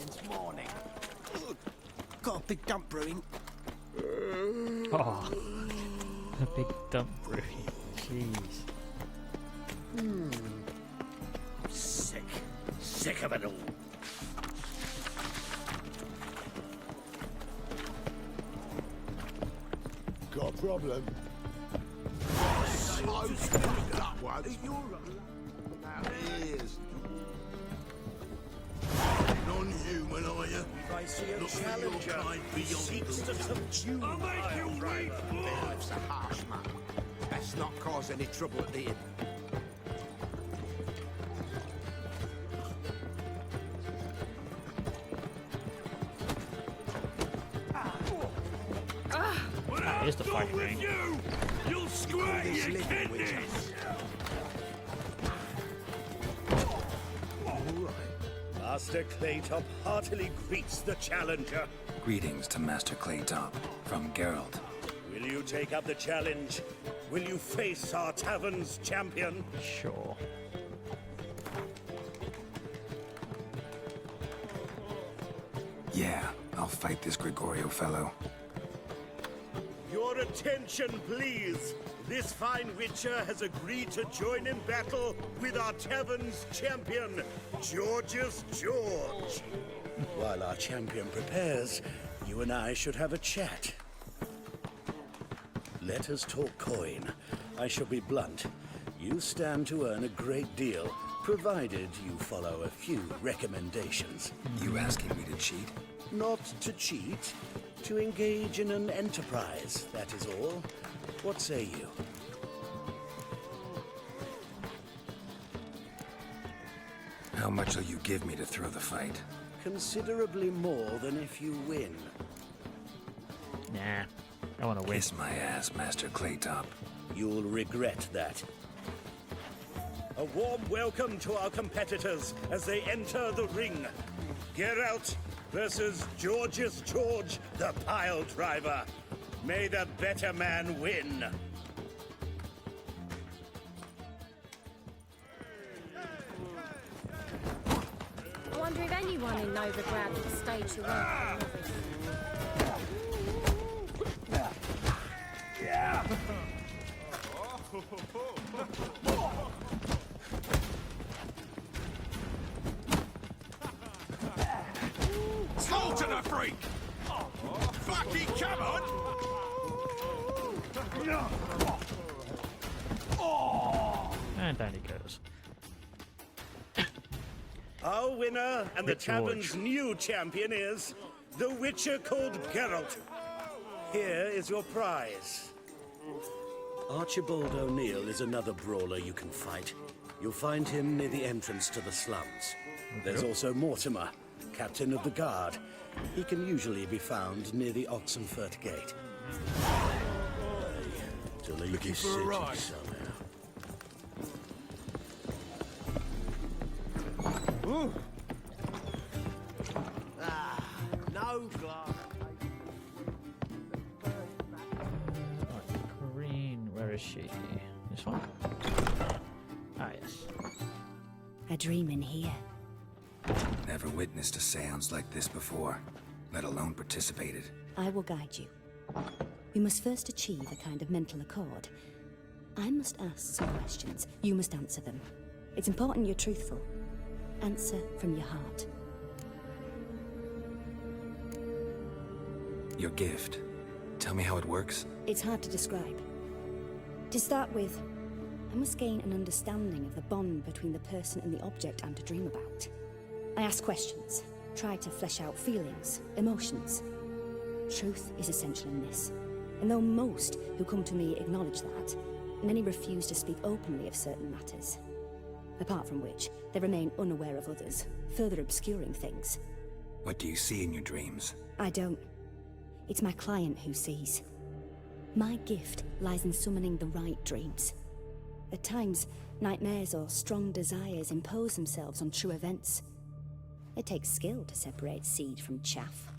since morning. Got a big dump brewing. Oh, a big dump brewing. Jeez. Sick. Sick of it all. Got a problem? Slow that one. Ears. Non-human, are you? If I see a Look for your challenger kind who beyond seeks the to subdue I'll make you my weep. driver. Life's a harsh man. Best not cause any trouble at the inn. Here's the fighting ring. You'll square This your living with kidneys. Master Claytop heartily greets the challenger. Greetings to Master Claytop from Geralt. Will you take up the challenge? Will you face our tavern's champion? Sure. Yeah, I'll fight this Gregorio fellow. Your attention, please. This fine witcher has agreed to join in battle with our tavern's champion, George's George. While our champion prepares, you and I should have a chat. Let us talk coin. I shall be blunt. You stand to earn a great deal, provided you follow a few recommendations. You asking me to cheat? Not to cheat, to engage in an enterprise, that is all. What say you? How much will you give me to throw the fight? Considerably more than if you win. Nah, I want to win. Kiss my ass, Master Claytop. You'll regret that. A warm welcome to our competitors as they enter the ring. Geralt versus George's George, the pile driver. May the better man win. I wonder if anyone in Novigrad would stage your own novice. Slaughter the freak. Fucking come on. And down he goes. Our winner and the George. tavern's new champion is the Witcher called Geralt. Here is your prize. Archibald O'Neill is another brawler you can fight. You'll find him near the entrance to the slums. There's also Mortimer, captain of the guard. He can usually be found near the Oxenfurt Gate. To leave Looking this for a city ride? somehow. No glass. Green, where is she? This one? Ah, yes. A dream in here. Never witnessed a seance like this before, let alone participated. I will guide you. We must first achieve a kind of mental accord. I must ask some questions. You must answer them. It's important you're truthful. Answer from your heart. Your gift. Tell me how it works. It's hard to describe. To start with, I must gain an understanding of the bond between the person and the object I'm to dream about. I ask questions, try to flesh out feelings, emotions. Truth is essential in this. And though most who come to me acknowledge that, many refuse to speak openly of certain matters. Apart from which, they remain unaware of others, further obscuring things. What do you see in your dreams? I don't. It's my client who sees. My gift lies in summoning the right dreams. At times, nightmares or strong desires impose themselves on true events. It takes skill to separate seed from chaff.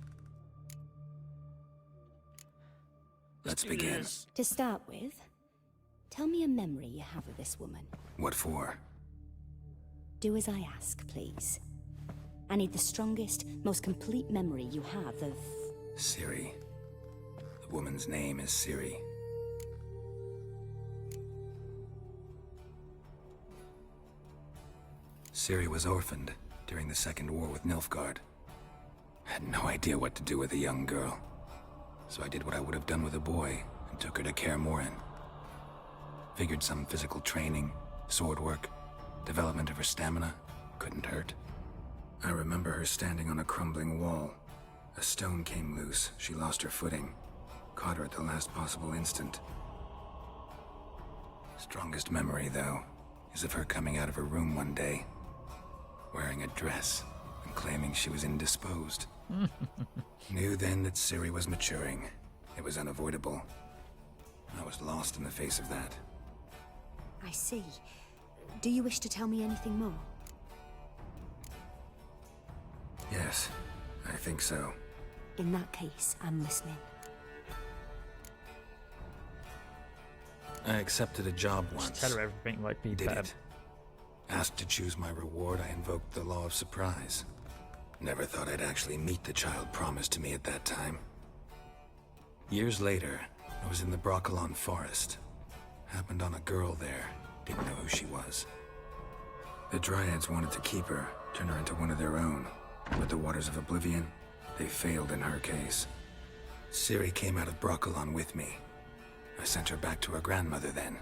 Let's begin. To start with, tell me a memory you have of this woman. What for? Do as I ask, please. I need the strongest, most complete memory you have of... Ciri. The woman's name is Ciri. Ciri was orphaned during the Second War with Nilfgaard. Had no idea what to do with a young girl. So I did what I would have done with a boy and took her to Kaer Morhen. Figured some physical training, sword work, development of her stamina couldn't hurt. I remember her standing on a crumbling wall. A stone came loose, she lost her footing. Caught her at the last possible instant. Strongest memory, though, is of her coming out of her room one day, wearing a dress and claiming she was indisposed. Knew then that Ciri was maturing. It was unavoidable. I was lost in the face of that. I see. Do you wish to tell me anything more? Yes, I think so. In that case, I'm listening. I accepted a job once. Tell her everything might be Did bad. it. Asked to choose my reward, I invoked the law of surprise. Never thought I'd actually meet the child promised to me at that time. Years later, I was in the Broccolon forest. Happened on a girl there. Didn't know who she was. The Dryads wanted to keep her, turn her into one of their own. But the Waters of Oblivion, they failed in her case. Ciri came out of Broccolon with me. I sent her back to her grandmother then.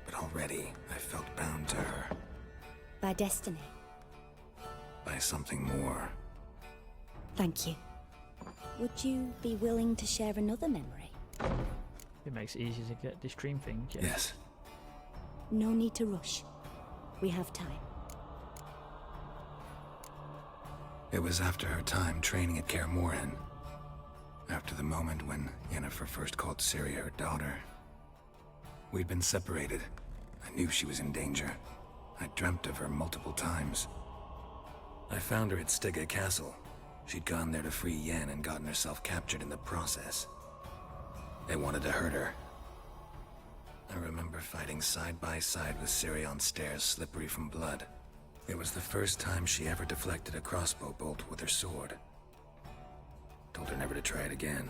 But already, I felt bound to her. By destiny. By something more. Thank you. Would you be willing to share another memory? It makes it easy to get this dream thing. Yes. No need to rush. We have time. It was after her time training at Kaer Morhen. After the moment when Yennefer first called Ciri her daughter. We'd been separated. I knew she was in danger. I dreamt of her multiple times. I found her at Stygga Castle. She'd gone there to free Yen and gotten herself captured in the process. They wanted to hurt her. I remember fighting side by side with Ciri on stairs slippery from blood. It was the first time she ever deflected a crossbow bolt with her sword. Told her never to try it again.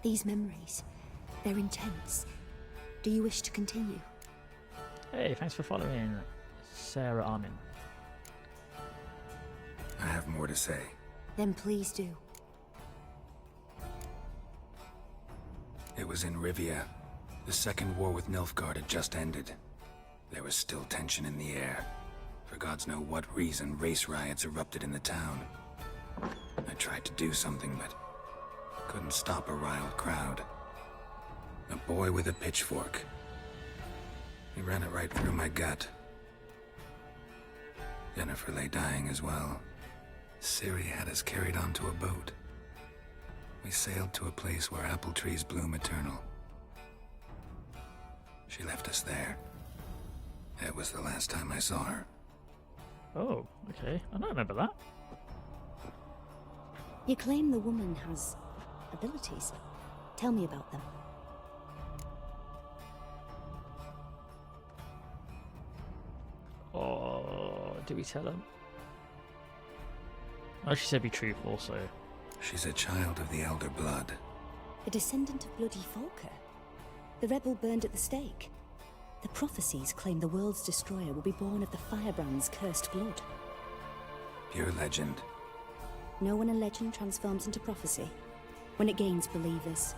These memories, they're intense. Do you wish to continue? Hey, thanks for following, Sarah Armin. I have more to say. Then please do. It was in Rivia. The Second War with Nilfgaard had just ended. There was still tension in the air. For gods know what reason, race riots erupted in the town. I tried to do something, but couldn't stop a riled crowd. A boy with a pitchfork. He ran it right through my gut. Yennefer lay dying as well. Ciri had us carried onto a boat. We sailed to a place where apple trees bloom eternal. She left us there. That was the last time I saw her. Oh, okay. I don't remember that. You claim the woman has abilities. Tell me about them. Oh, did we tell him? Oh, she said be truthful, so... She's a child of the Elder Blood. A descendant of bloody Volker. The rebel burned at the stake. The prophecies claim the world's destroyer will be born of the firebrand's cursed blood. Pure legend. Know when a legend transforms into prophecy? When it gains believers.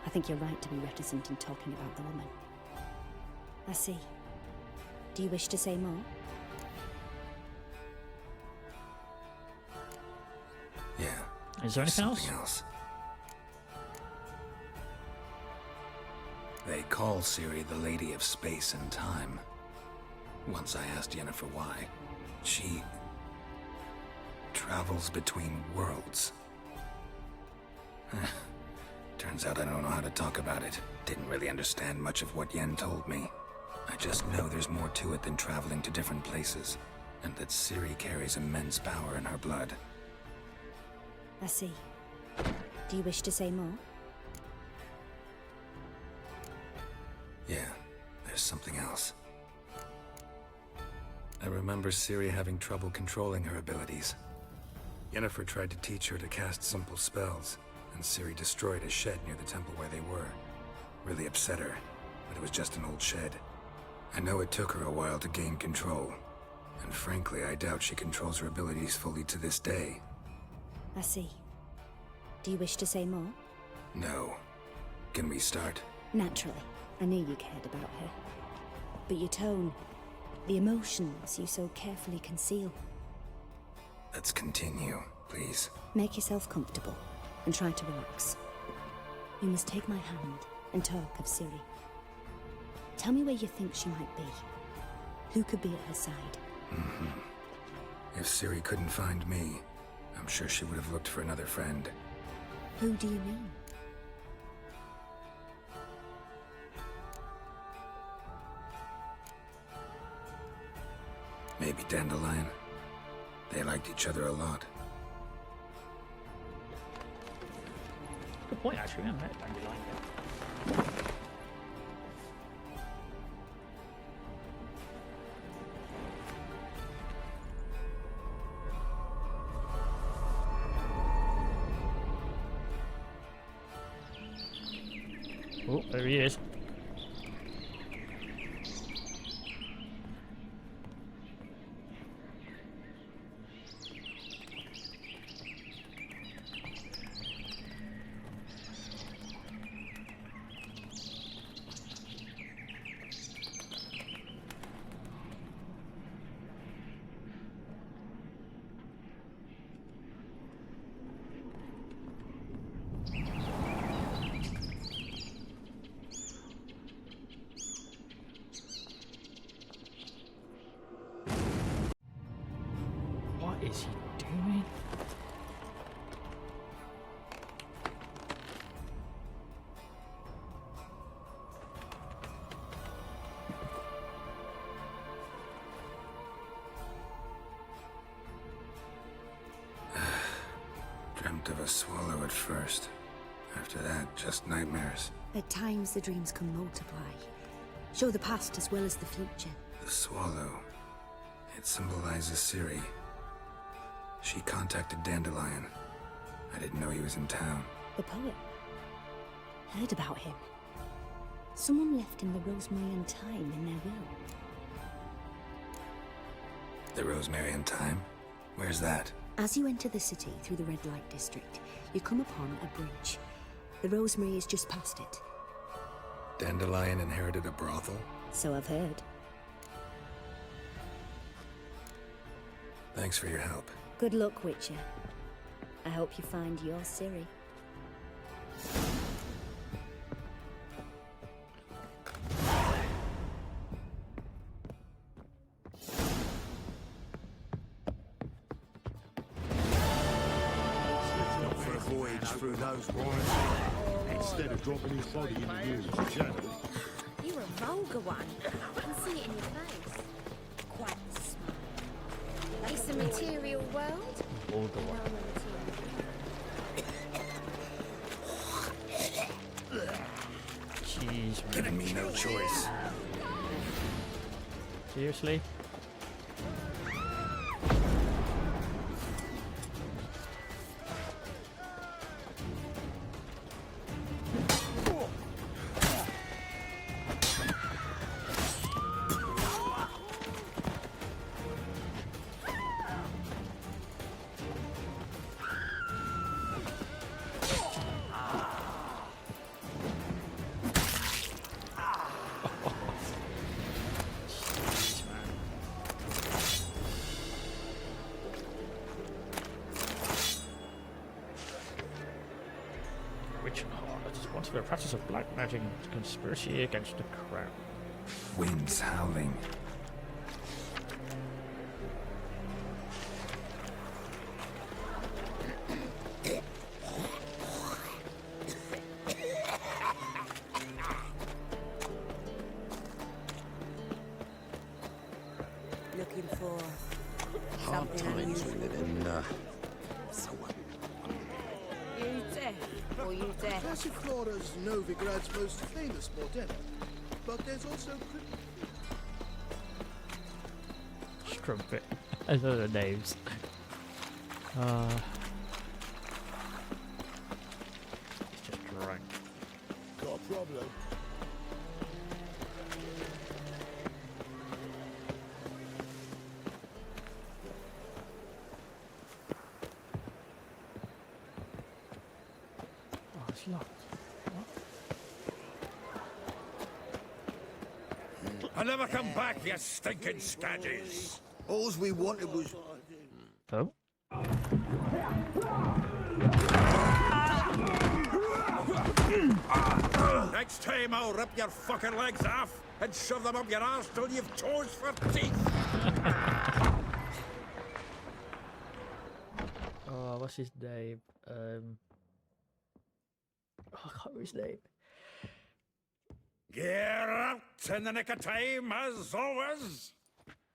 I think you're right to be reticent in talking about the woman. I see. Do you wish to say more? Yeah. Is there anything something else? They call Ciri the Lady of Space and Time. Once I asked Yennefer why. She travels between worlds. Turns out I don't know how to talk about it. Didn't really understand much of what Yen told me. I just know there's more to it than traveling to different places, and that Ciri carries immense power in her blood. I see. Do you wish to say more? Yeah, there's something else. I remember Ciri having trouble controlling her abilities. Yennefer tried to teach her to cast simple spells, and Ciri destroyed a shed near the temple where they were. Really upset her, but it was just an old shed. I know it took her a while to gain control, and frankly, I doubt she controls her abilities fully to this day. I see. Do you wish to say more? No. Can we start? Naturally. I knew you cared about her. But your tone, the emotions you so carefully conceal. Let's continue, please. Make yourself comfortable and try to relax. You must take my hand and talk of Ciri. Tell me where you think she might be. Who could be at her side? If Ciri couldn't find me, I'm sure she would have looked for another friend. Who do you mean? Maybe Dandelion. They liked each other a lot. Good point, actually. I haven't met Dandelion yet. Oh, there he is. What is he doing? Dreamt of a swallow at first. After that, just nightmares. At times the dreams can multiply. Show the past as well as the future. The swallow. It symbolizes Ciri. She contacted Dandelion. I didn't know he was in town. The poet. Heard about him. Someone left him the Rosemary Thyme in their will. The Rosemary Thyme? Where's that? As you enter the city through the red light district, you come upon a bridge. The Rosemary is just past it. Dandelion inherited a brothel? So I've heard. Thanks for your help. Good luck, Witcher. I hope you find your Ciri. For a voyage through those waters. Instead of dropping his body in the Muse's channel. You're a vulgar one. I can see it in your face. Quite smart. It's a material world. Vulgar one. Jeez, man. Giving me no choice. Seriously? Witch is wanted for a practice of black magic and conspiracy against the crown. Winds howling. Looking for Hard something times we unusual. live in, so You deaf or you deaf? Passiflora's Novigrad's most famous bordello, but there's also Crumpet. Those are the names. Just drunk. Got a problem. Oh, it's locked. I never come back, you stinking scadges. All we wanted was... Oh. Next time I'll rip your fucking legs off and shove them up your arse till you've toes for teeth. Oh, what's his name? Oh, I can't remember his name. Get out in the nick of time, as always.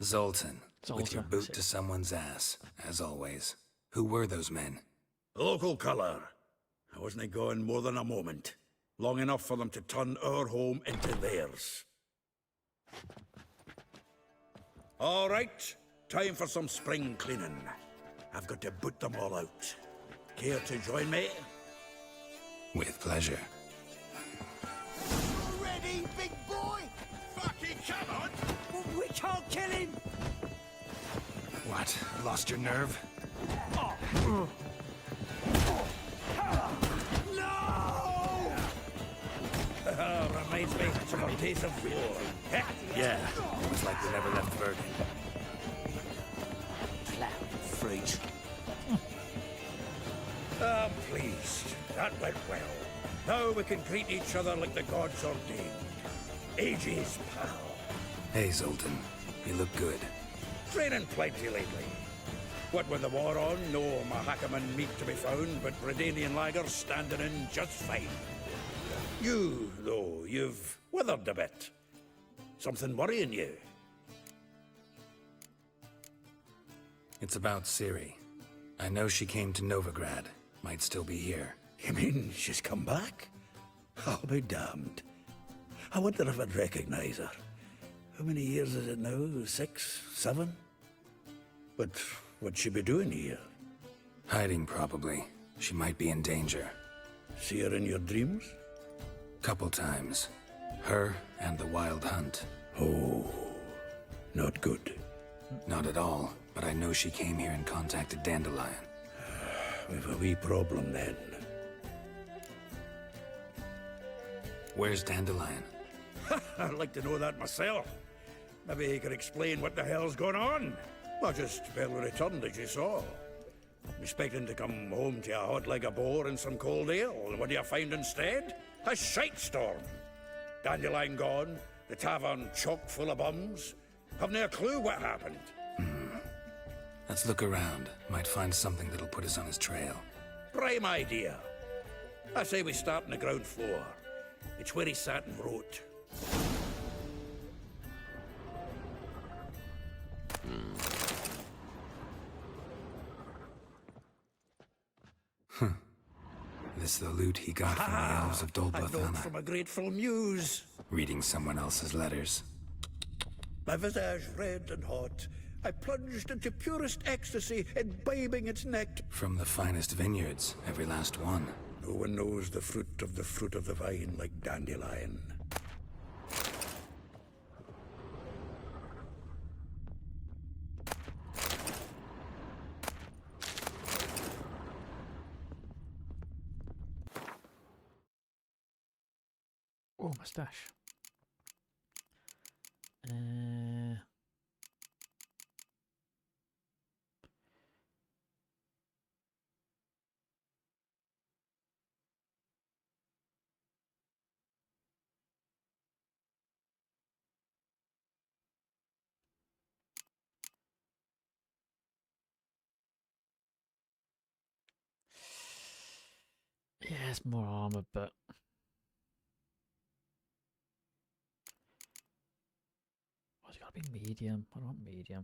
Zoltan, with your Zoltan, boot that's to it. someone's ass, as always. Who were those men? Local colour. I wasn't gone more than a moment. Long enough for them to turn our home into theirs. All right, time for some spring cleaning. I've got to boot them all out. Care to join me? With pleasure. Ready, big boy? Fucking come on! We can't kill him! What? Lost your nerve? Reminds me of our days of war. Yeah. It was like we never left Bergen. Freak. I'm pleased. That went well. Now we can greet each other like the gods ordained. Ages, pal. Hey, Zoltan. You look good. Training plenty lately. What with the war on, no Mahakaman meat to be found, but Redanian lagers standing in just fine. You, though, you've withered a bit. Something worrying you? It's about Ciri. I know she came to Novigrad. Might still be here. You mean she's come back? I'll be damned. I wonder if I'd recognize her. How many years is it now? 6, 7? But what'd she be doing here? Hiding, probably. She might be in danger. See her in your dreams? Couple times. Her and the Wild Hunt. Oh, not good. Not at all, but I know she came here and contacted Dandelion. We've a wee problem then. Where's Dandelion? I'd like to know that myself. Maybe he could explain what the hell's going on. I just barely returned, as you saw. Expecting to come home to a hot leg of boar and some cold ale, and what do you find instead? A shite storm. Dandelion gone, the tavern chock full of bums. Have no clue what happened. Let's look around. Might find something that'll put us on his trail. Prime idea. I say we start on the ground floor. It's where he sat and wrote. This the loot he got from the elves of A note Dolbothana. from a grateful muse. Reading someone else's letters. My visage red and hot, I plunged into purest ecstasy, imbibing its nectar. From the finest vineyards, every last one. No one knows the fruit of the vine like Dandelion. Oh, mustache. Yeah, it's more armor, but oh, it's gotta be medium. I want medium.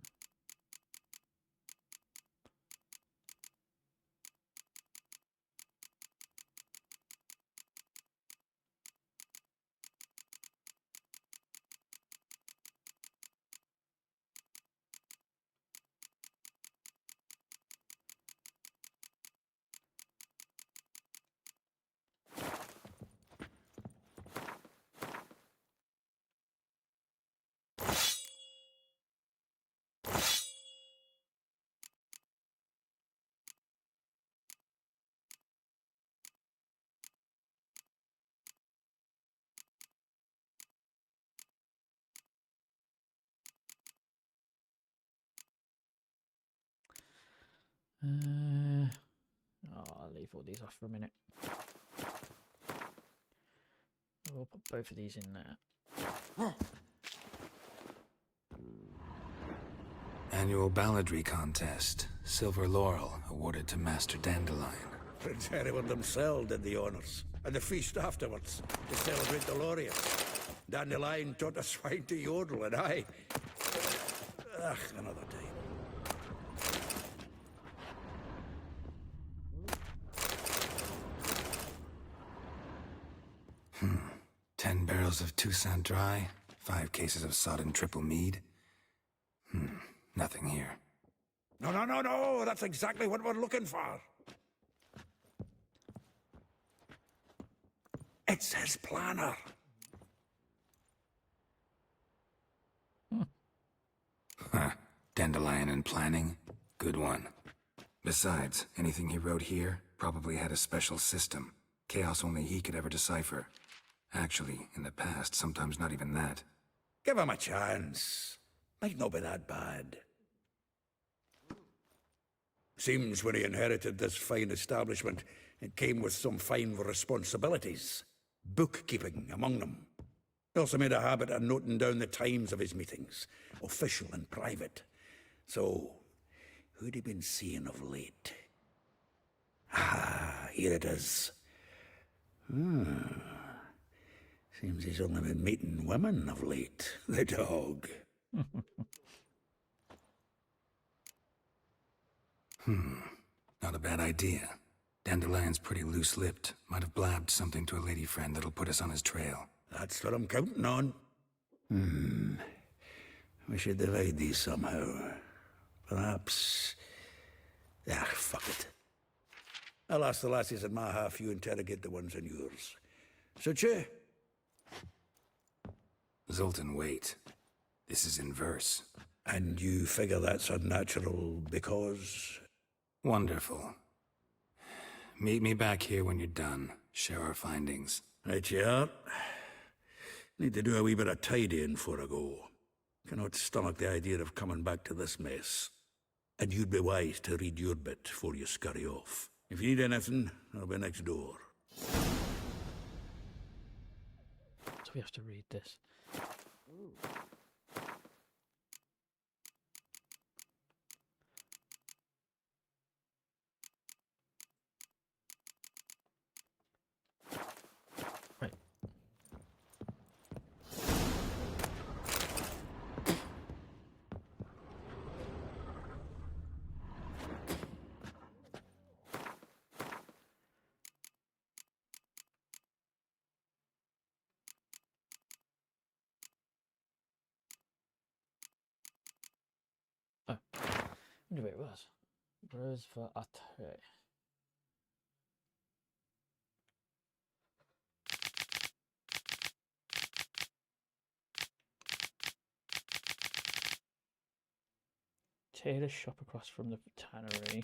I'll leave all these off for a minute. We'll put both of these in there. Annual balladry contest. Silver laurel awarded to Master Dandelion. Prince Hereward himself did the honors, and the feast afterwards, to celebrate the laureates. Dandelion taught a swine to yodel, and I... another time. 10 barrels of Toussaint Dry, 5 cases of sodden triple mead. Nothing here. No, that's exactly what we're looking for. It's his planner. Huh. Dandelion and planning? Good one. Besides, anything he wrote here probably had a special system. Chaos only he could ever decipher. Actually, in the past, sometimes not even that. Give him a chance. Might not be that bad. Seems when he inherited this fine establishment, it came with some fine responsibilities. Bookkeeping among them. He also made a habit of noting down the times of his meetings, official and private. So, who'd he been seeing of late? Ah, here it is. Seems he's only been meeting women of late, the dog. Not a bad idea. Dandelion's pretty loose-lipped. Might have blabbed something to a lady friend that'll put us on his trail. That's what I'm counting on. We should divide these somehow. Perhaps... fuck it. I'll ask the lassies in my half, you interrogate the ones in yours. Suche? Zoltan, wait. This is in verse. And you figure that's unnatural because... Wonderful. Meet me back here when you're done. Share our findings. Right you are. Need to do a wee bit of tidying before I go. Cannot stomach the idea of coming back to this mess. And you'd be wise to read your bit before you scurry off. If you need anything, I'll be next door. So we have to read this. Right. Oh, I wonder where it was. Rose for Atre. Tailor shop across from the tannery.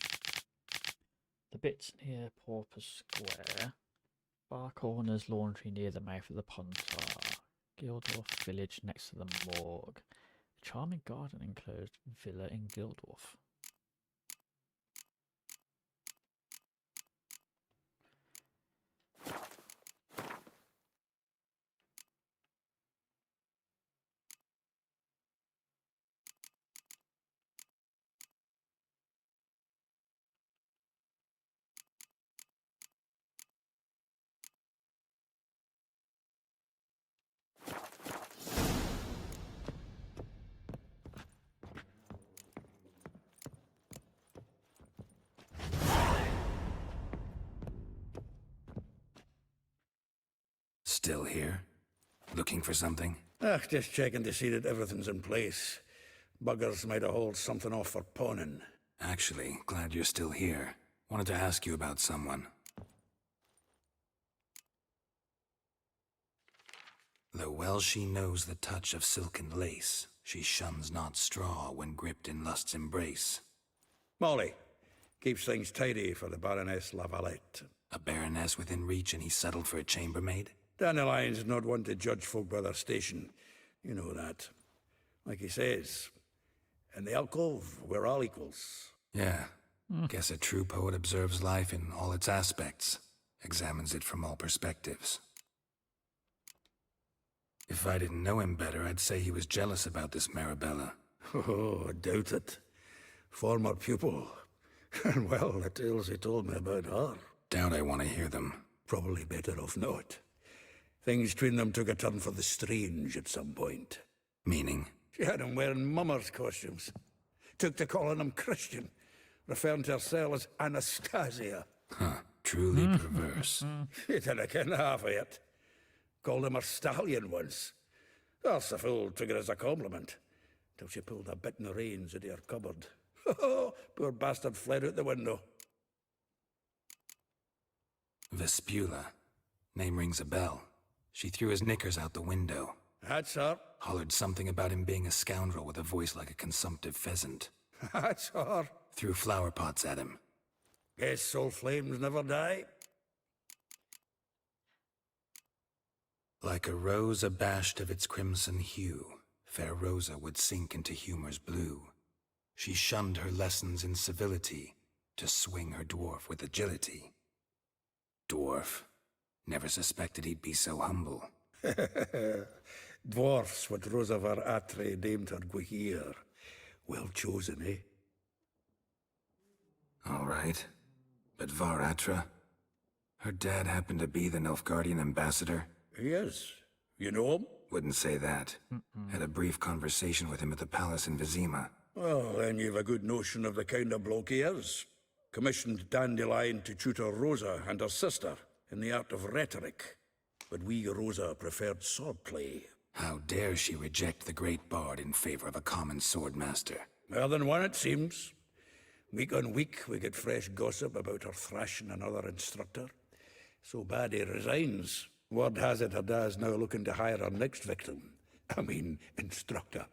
The bits near Porpoise Square. Bar Corners laundry near the mouth of the Pontar. Gildorf village next to the morgue. A charming garden enclosed villa in Gildorf. Still here? Looking for something? Just checking to see that everything's in place. Buggers might have hauled something off for pawning. Actually, glad you're still here. Wanted to ask you about someone. Though well she knows the touch of silken lace, she shuns not straw when gripped in lust's embrace. Molly, keeps things tidy for the Baroness Lavalette. A baroness within reach and he's settled for a chambermaid? Dandelion's not one to judge folk by their station. You know that. Like he says, in the alcove, we're all equals. Yeah, Guess a true poet observes life in all its aspects, examines it from all perspectives. If I didn't know him better, I'd say he was jealous about this Marabella. Oh, I doubt it. Former pupil. And well, the tales he told me about her. Doubt I want to hear them. Probably better off not. Things between them took a turn for the strange at some point. Meaning? She had him wearing mummers' costumes. Took to calling him Christian, referring to herself as Anastasia. Huh, truly perverse. She didn't ken half of it. Called him her stallion once. That's the fool took it as a compliment. Till she pulled a bit in the reins into her cupboard. Poor bastard fled out the window. Vespula. Name rings a bell. She threw his knickers out the window. That's her. Hollered something about him being a scoundrel with a voice like a consumptive pheasant. That's her. Threw flower pots at him. Guess soul flames never die. Like a rose abashed of its crimson hue, fair Rosa would sink into humor's blue. She shunned her lessons in civility, to swing her dwarf with agility. Dwarf. Never suspected he'd be so humble. Dwarfs what Rosa var Atre named her Guihir. Well chosen, eh? All right. But Var Atra? Her dad happened to be the Nilfgaardian ambassador? He is. You know him? Wouldn't say that. Had a brief conversation with him at the palace in Vizima. Well, then you've a good notion of the kind of bloke he is. Commissioned Dandelion to tutor Rosa and her sister in the art of rhetoric. But we Rosa preferred swordplay. How dare she reject the great bard in favor of a common swordmaster? More than one, it seems. Week on week, we get fresh gossip about her thrashing another instructor. So bad he resigns. Word has it her dad's now looking to hire her next victim. I mean, instructor.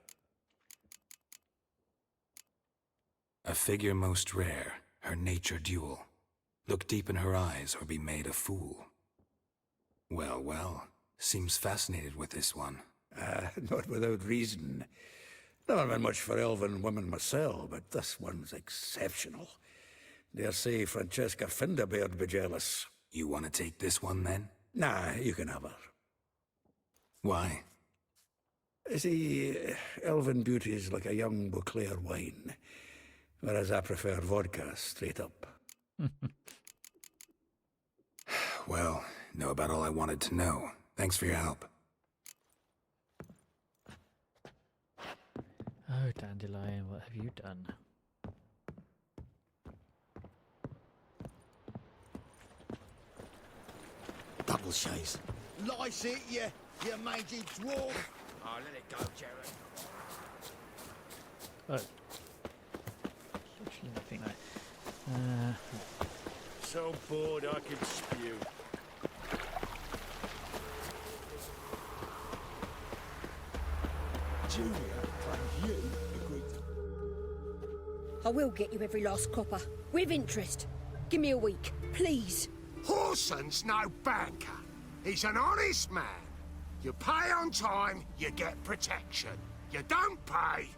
A figure most rare, her nature dual. Look deep in her eyes or be made a fool. Well, well, seems fascinated with this one. Not without reason. Never been much for elven women myself, but this one's exceptional. Dare say Francesca Finderbeard be jealous. You want to take this one, then? Nah, you can have her. Why? See, elven beauty is like a young Beauclair wine, whereas I prefer vodka straight up. Well, know about all I wanted to know. Thanks for your help. Oh, Dandelion, what have you done? Double chase. Lice it, you mangy dwarf. Oh, let it go, Jared. Oh. Actually, nothing there. So bored I could spew. Julia claims you agreed. I will get you every last copper. With interest. Give me a week, please. Horson's no banker. He's an honest man. You pay on time, you get protection. You don't pay...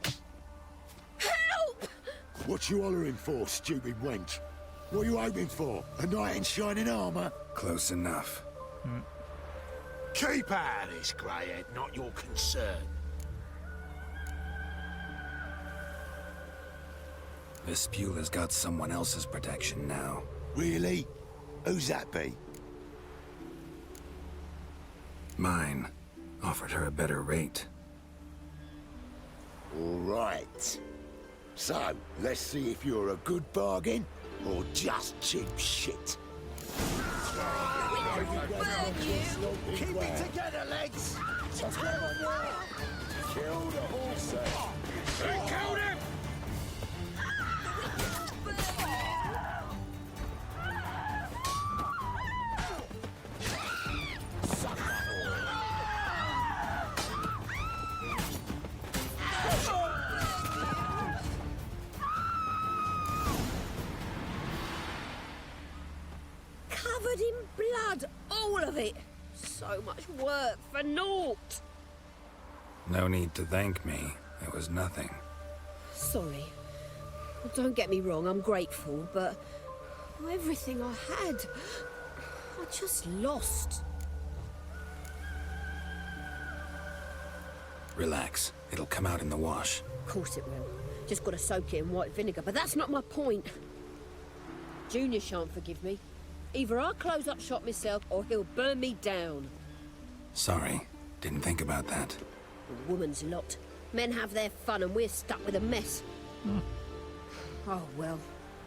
Help! What you hollering for, stupid wench? What are you hoping for? A knight in shining armour? Close enough. Keep out of this, greyhead, not your concern. Vespula's got someone else's protection now. Really? Who's that be? Mine. Offered her a better rate. All right. So, let's see if you're a good bargain or just cheap shit. Keep it together, legs. Kill the horse. Killed him! Covered in blood, all of it. So much work for naught. No need to thank me. It was nothing. Sorry. Well, don't get me wrong, I'm grateful, but everything I had, I just lost. Relax. It'll come out in the wash. Of course it will. Just gotta soak it in white vinegar, but that's not my point. Junior shan't forgive me. Either I'll close up shop myself, or he'll burn me down. Sorry. Didn't think about that. A woman's lot. Men have their fun and we're stuck with a mess. Oh, well.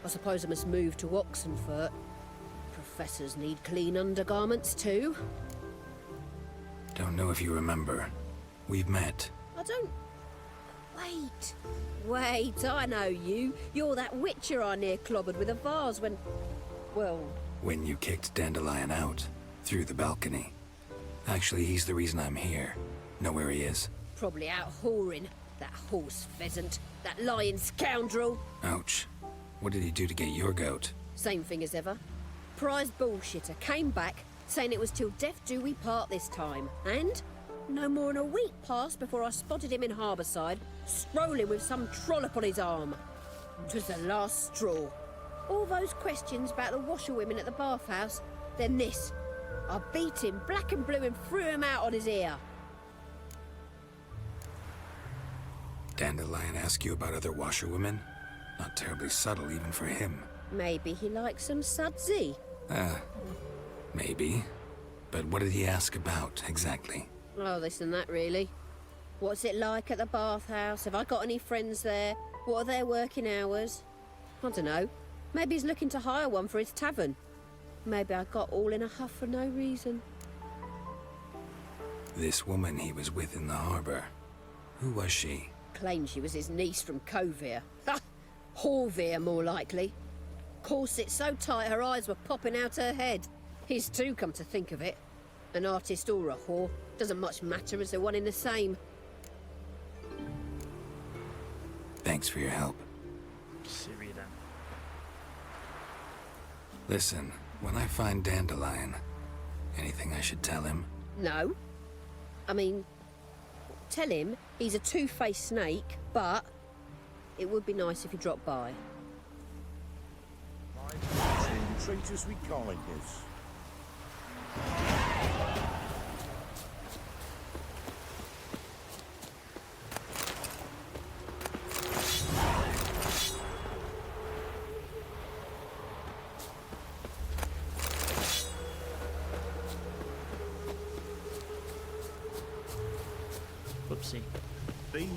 I suppose I must move to Oxenfurt. Professors need clean undergarments too. Don't know if you remember. We've met. I don't... Wait, I know you. You're that witcher I near clobbered with a vase when... Well... When you kicked Dandelion out. Through the balcony. Actually, he's the reason I'm here. Know where he is? Probably out whoring. That horse pheasant. That lying scoundrel. Ouch. What did he do to get your goat? Same thing as ever. Prize bullshitter came back, saying it was till death do we part this time. And no more than a week passed before I spotted him in Harbourside, strolling with some trollop on his arm. 'Twas the last straw. All those questions about the washerwomen at the bathhouse, then this. I beat him black and blue and threw him out on his ear. Dandelion ask you about other washerwomen? Not terribly subtle even for him. Maybe he likes some sudsy. Maybe. But what did he ask about, exactly? Oh, this and that, really. What's it like at the bathhouse? Have I got any friends there? What are their working hours? I don't know. Maybe he's looking to hire one for his tavern. Maybe I got all in a huff for no reason. This woman he was with in the harbor. Who was she? Claimed she was his niece from Covere. Ha! Horvere, more likely. Corset so tight her eyes were popping out her head. His too, come to think of it. An artist or a whore. Doesn't much matter as they're one in the same. Thanks for your help. Siri then. Listen, when I find Dandelion, anything I should tell him? No. I mean, tell him he's a two-faced snake, but it would be nice if he dropped by. Treat us with kindness. Whoopsie. Beaver,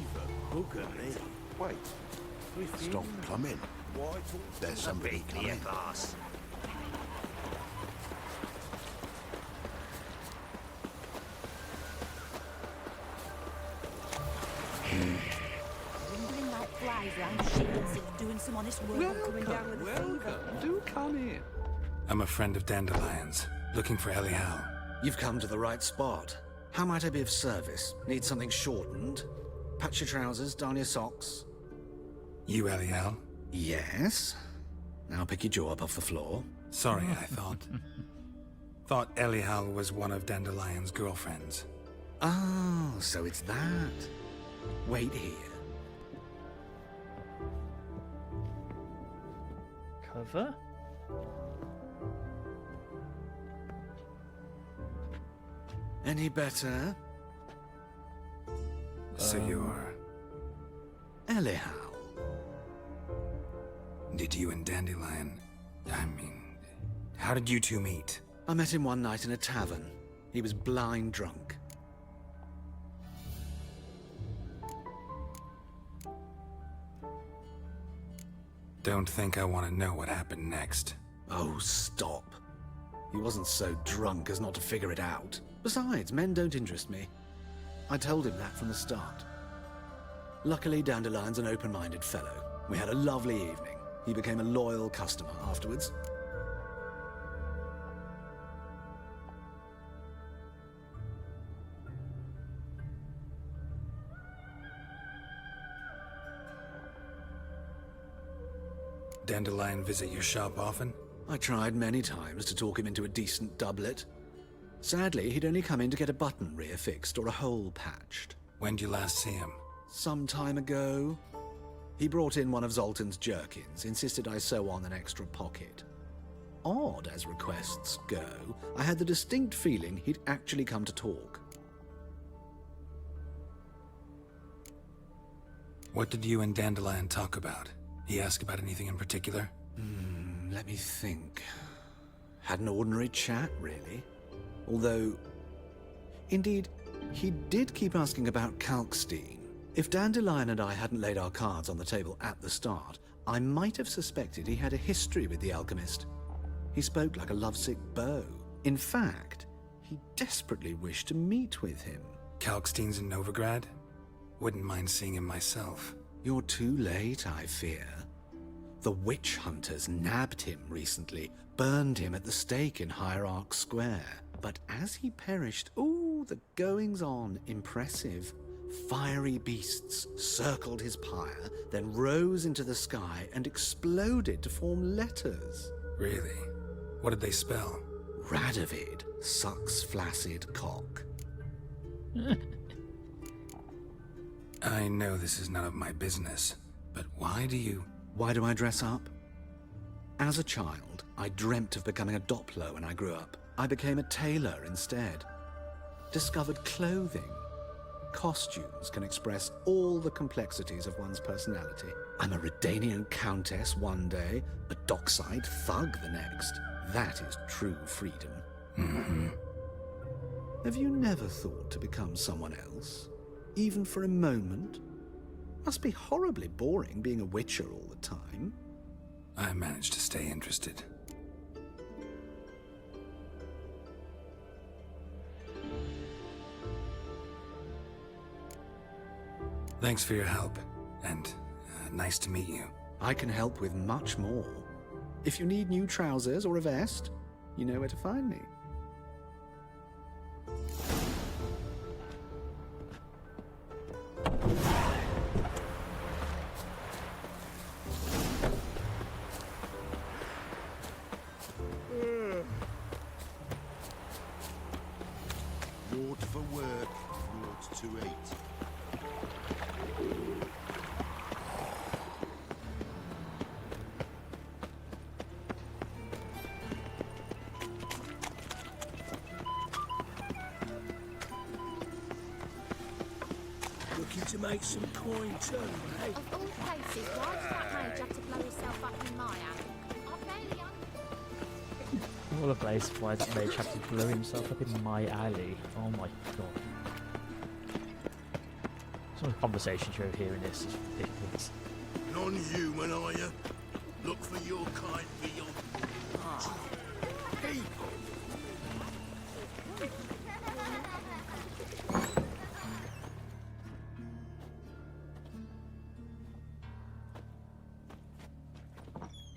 booger me. Wait, stop plumbing. There's somebody coming. boss. Wriggling like flies round shingles of doing some honest work. Coming down with a fever. Do come in. I'm a friend of Dandelion's, looking for Elial. You've come to the right spot. How might I be of service? Need something shortened? Patch your trousers, darn your socks. You Elial? Yes. Now pick your jaw up off the floor. Sorry, I thought Elial was one of Dandelion's girlfriends. Oh, so it's that. Wait here. Cover? Any better? So you're... Elial. Did you and Dandelion... I mean... How did you two meet? I met him one night in a tavern. He was blind drunk. Don't think I want to know what happened next. Oh, stop. He wasn't so drunk as not to figure it out. Besides, men don't interest me. I told him that from the start. Luckily, Dandelion's an open-minded fellow. We had a lovely evening. He became a loyal customer afterwards. Dandelion visit your shop often? I tried many times to talk him into a decent doublet. Sadly, he'd only come in to get a button rear-fixed or a hole patched. When'd you last see him? Some time ago. He brought in one of Zoltan's jerkins, insisted I sew on an extra pocket. Odd as requests go, I had the distinct feeling he'd actually come to talk. What did you and Dandelion talk about? He asked about anything in particular? Let me think. Had an ordinary chat, really. Although, indeed, he did keep asking about Kalkstein. If Dandelion and I hadn't laid our cards on the table at the start, I might have suspected he had a history with the alchemist. He spoke like a lovesick beau. In fact, he desperately wished to meet with him. Kalkstein's in Novigrad? Wouldn't mind seeing him myself. You're too late, I fear. The witch hunters nabbed him recently, burned him at the stake in Hierarch Square. But as he perished, the goings-on impressive. Fiery beasts circled his pyre, then rose into the sky and exploded to form letters. Really? What did they spell? Radovid sucks flaccid cock. I know this is none of my business, but why do I dress up? As a child, I dreamt of becoming a Doppler when I grew up. I became a tailor instead. Discovered clothing. Costumes can express all the complexities of one's personality. I'm a Redanian countess one day, a dockside thug the next. That is true freedom. Mm-hmm. Have you never thought to become someone else? Even for a moment? Must be horribly boring being a witcher all the time. I managed to stay interested. Thanks for your help, and nice to meet you. I can help with much more. If you need new trousers or a vest, you know where to find me. Lord for work, Lord to eat. Looking to make some coin too, eh? Of all places, why does that mage have to blow himself up in my alley? I barely All a place, why does Mage have to blow himself up in my alley? Oh my god. Some of the conversations you're hearing this is ridiculous. Non-human, are you? Look for your kind beyond. People.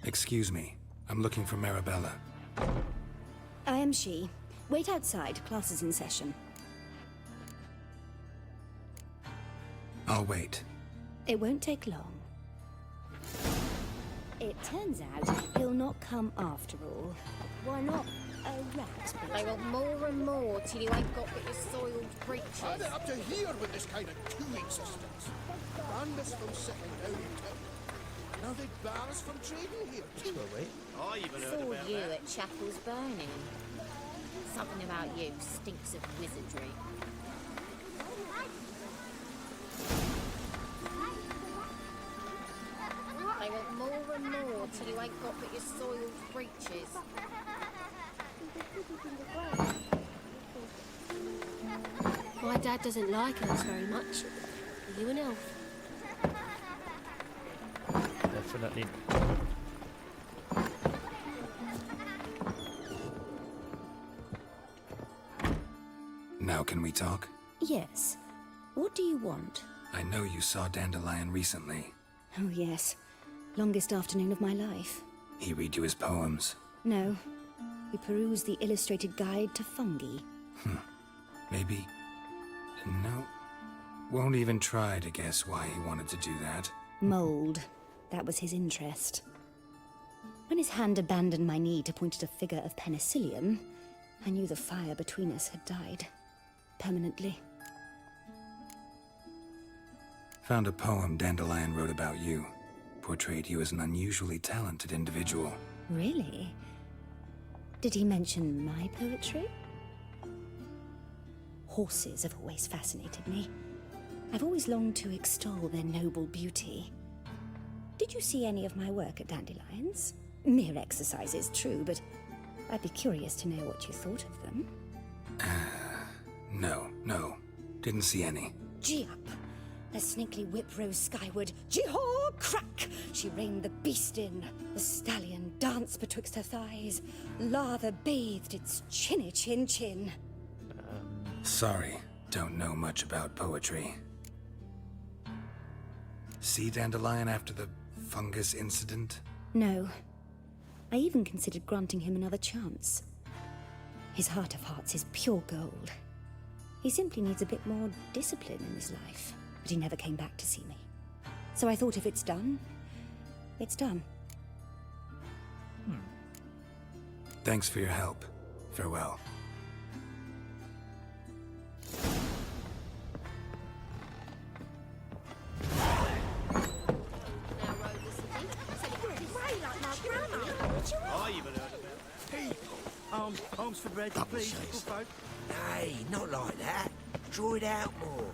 Excuse me. I'm looking for Marabella. I am she. Wait outside. Class is in session. I'll wait. It won't take long. It turns out he'll not come after all. Why not a rat? They want more and more till you ain't got but your soiled breeches. Are they up to here with this kind of two existence? Banned us from settling down in town. Now they bar us from trading here too. I even heard Saw about you that. at Chapel's Burning. Something about you stinks of wizardry. They want more and more till you ain't got but your soiled breeches. My dad doesn't like elves very much. Are you an elf? Definitely. Now can we talk? Yes. What do you want? I know you saw Dandelion recently. Oh, yes. Longest afternoon of my life. He read you his poems. No. We perused the illustrated guide to fungi. Maybe... No. Won't even try to guess why he wanted to do that. Mold. That was his interest. When his hand abandoned my knee to point at a figure of penicillium, I knew the fire between us had died. Permanently. Found a poem Dandelion wrote about you. Portrayed you as an unusually talented individual. Really? Did he mention my poetry? Horses have always fascinated me. I've always longed to extol their noble beauty. Did you see any of my work at Dandelions? Mere exercises, true, but I'd be curious to know what you thought of them. No. Didn't see any. Gee up! The snaky whip rose skyward. Gee-haw! Crack! She reined the beast in. The stallion danced betwixt her thighs. Lather bathed its chinny chin. Sorry, don't know much about poetry. See Dandelion after the fungus incident? No. I even considered granting him another chance. His heart of hearts is pure gold. He simply needs a bit more discipline in his life. But he never came back to see me. So I thought if it's done, it's done. Thanks for your help. Farewell. Arms for bread, please, little folk. Hey, not like that. Draw it out more.